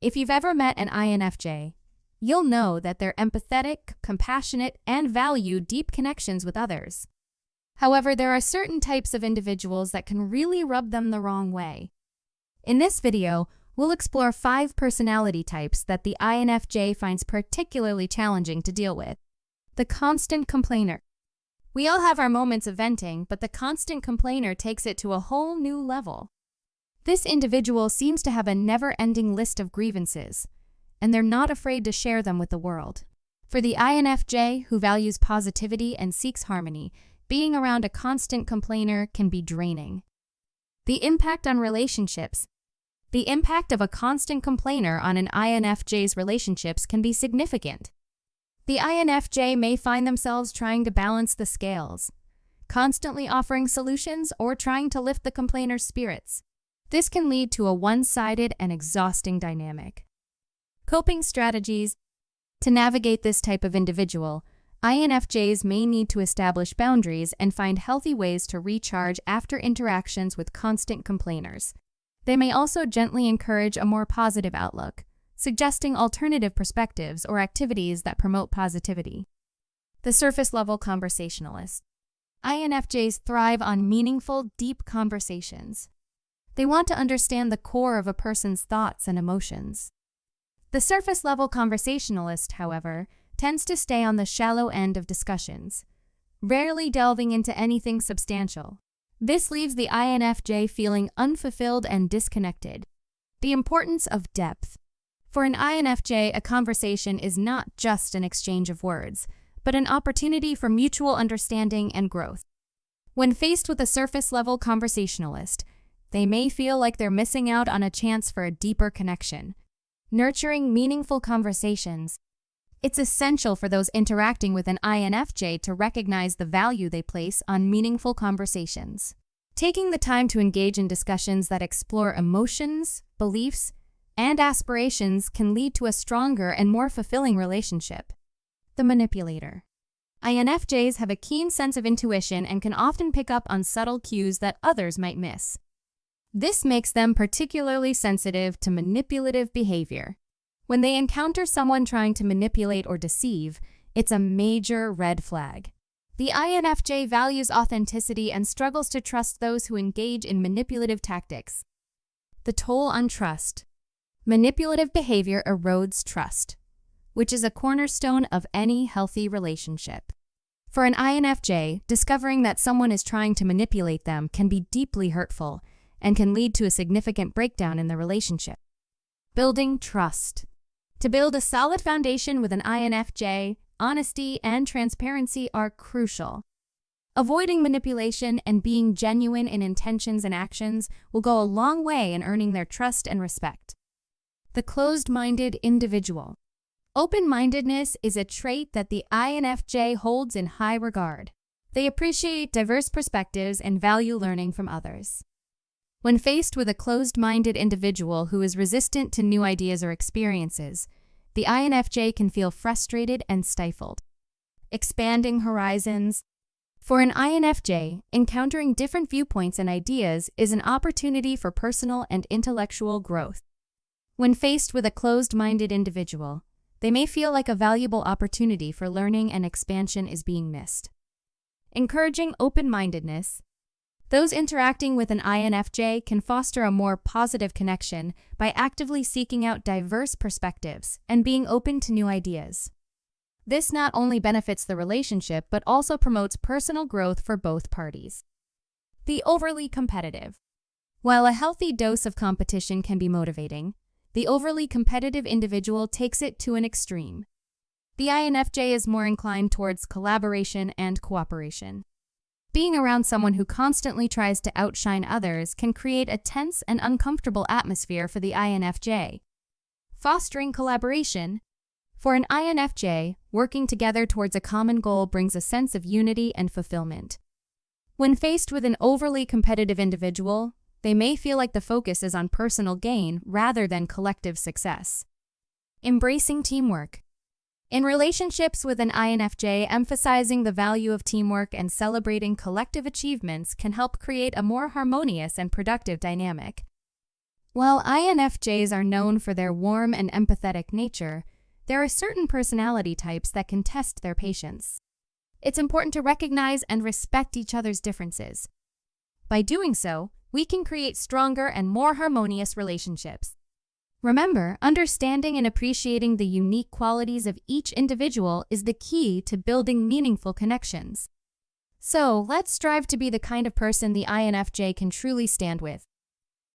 If you've ever met an INFJ, you'll know that they're empathetic, compassionate, and value deep connections with others. However, there are certain types of individuals that can really rub them the wrong way. In this video, we'll explore 5 personality types that the INFJ finds particularly challenging to deal with. The constant complainer. We all have our moments of venting, but the constant complainer takes it to a whole new level. This individual seems to have a never-ending list of grievances, and they're not afraid to share them with the world. For the INFJ, who values positivity and seeks harmony, being around a constant complainer can be draining. The impact on relationships. The impact of a constant complainer on an INFJ's relationships can be significant. The INFJ may find themselves trying to balance the scales, constantly offering solutions or trying to lift the complainer's spirits. This can lead to a one-sided and exhausting dynamic. Coping strategies. To navigate this type of individual, INFJs may need to establish boundaries and find healthy ways to recharge after interactions with constant complainers. They may also gently encourage a more positive outlook, suggesting alternative perspectives or activities that promote positivity. The surface-level conversationalist. INFJs thrive on meaningful, deep conversations. They want to understand the core of a person's thoughts and emotions. The surface-level conversationalist, however, tends to stay on the shallow end of discussions, rarely delving into anything substantial. This leaves the INFJ feeling unfulfilled and disconnected. The importance of depth. For an INFJ, a conversation is not just an exchange of words, but an opportunity for mutual understanding and growth. When faced with a surface-level conversationalist, they may feel like they're missing out on a chance for a deeper connection. Nurturing meaningful conversations. It's essential for those interacting with an INFJ to recognize the value they place on meaningful conversations. Taking the time to engage in discussions that explore emotions, beliefs, and aspirations can lead to a stronger and more fulfilling relationship. The manipulator. INFJs have a keen sense of intuition and can often pick up on subtle cues that others might miss. This makes them particularly sensitive to manipulative behavior. When they encounter someone trying to manipulate or deceive, it's a major red flag. The INFJ values authenticity and struggles to trust those who engage in manipulative tactics. The toll on trust. Manipulative behavior erodes trust, which is a cornerstone of any healthy relationship. For an INFJ, discovering that someone is trying to manipulate them can be deeply hurtful and can lead to a significant breakdown in the relationship. Building trust. To build a solid foundation with an INFJ, honesty and transparency are crucial. Avoiding manipulation and being genuine in intentions and actions will go a long way in earning their trust and respect. The closed-minded individual. Open-mindedness is a trait that the INFJ holds in high regard. They appreciate diverse perspectives and value learning from others. When faced with a closed-minded individual who is resistant to new ideas or experiences, the INFJ can feel frustrated and stifled. Expanding horizons. For an INFJ, encountering different viewpoints and ideas is an opportunity for personal and intellectual growth. When faced with a closed-minded individual, they may feel like a valuable opportunity for learning and expansion is being missed. Encouraging open-mindedness. Those interacting with an INFJ can foster a more positive connection by actively seeking out diverse perspectives and being open to new ideas. This not only benefits the relationship but also promotes personal growth for both parties. The overly competitive. While a healthy dose of competition can be motivating, the overly competitive individual takes it to an extreme. The INFJ is more inclined towards collaboration and cooperation. Being around someone who constantly tries to outshine others can create a tense and uncomfortable atmosphere for the INFJ. Fostering collaboration. For an INFJ, working together towards a common goal brings a sense of unity and fulfillment. When faced with an overly competitive individual, they may feel like the focus is on personal gain rather than collective success. Embracing teamwork. In relationships with an INFJ, emphasizing the value of teamwork and celebrating collective achievements can help create a more harmonious and productive dynamic. While INFJs are known for their warm and empathetic nature, there are certain personality types that can test their patience. It's important to recognize and respect each other's differences. By doing so, we can create stronger and more harmonious relationships. Remember, understanding and appreciating the unique qualities of each individual is the key to building meaningful connections. So, let's strive to be the kind of person the INFJ can truly stand with.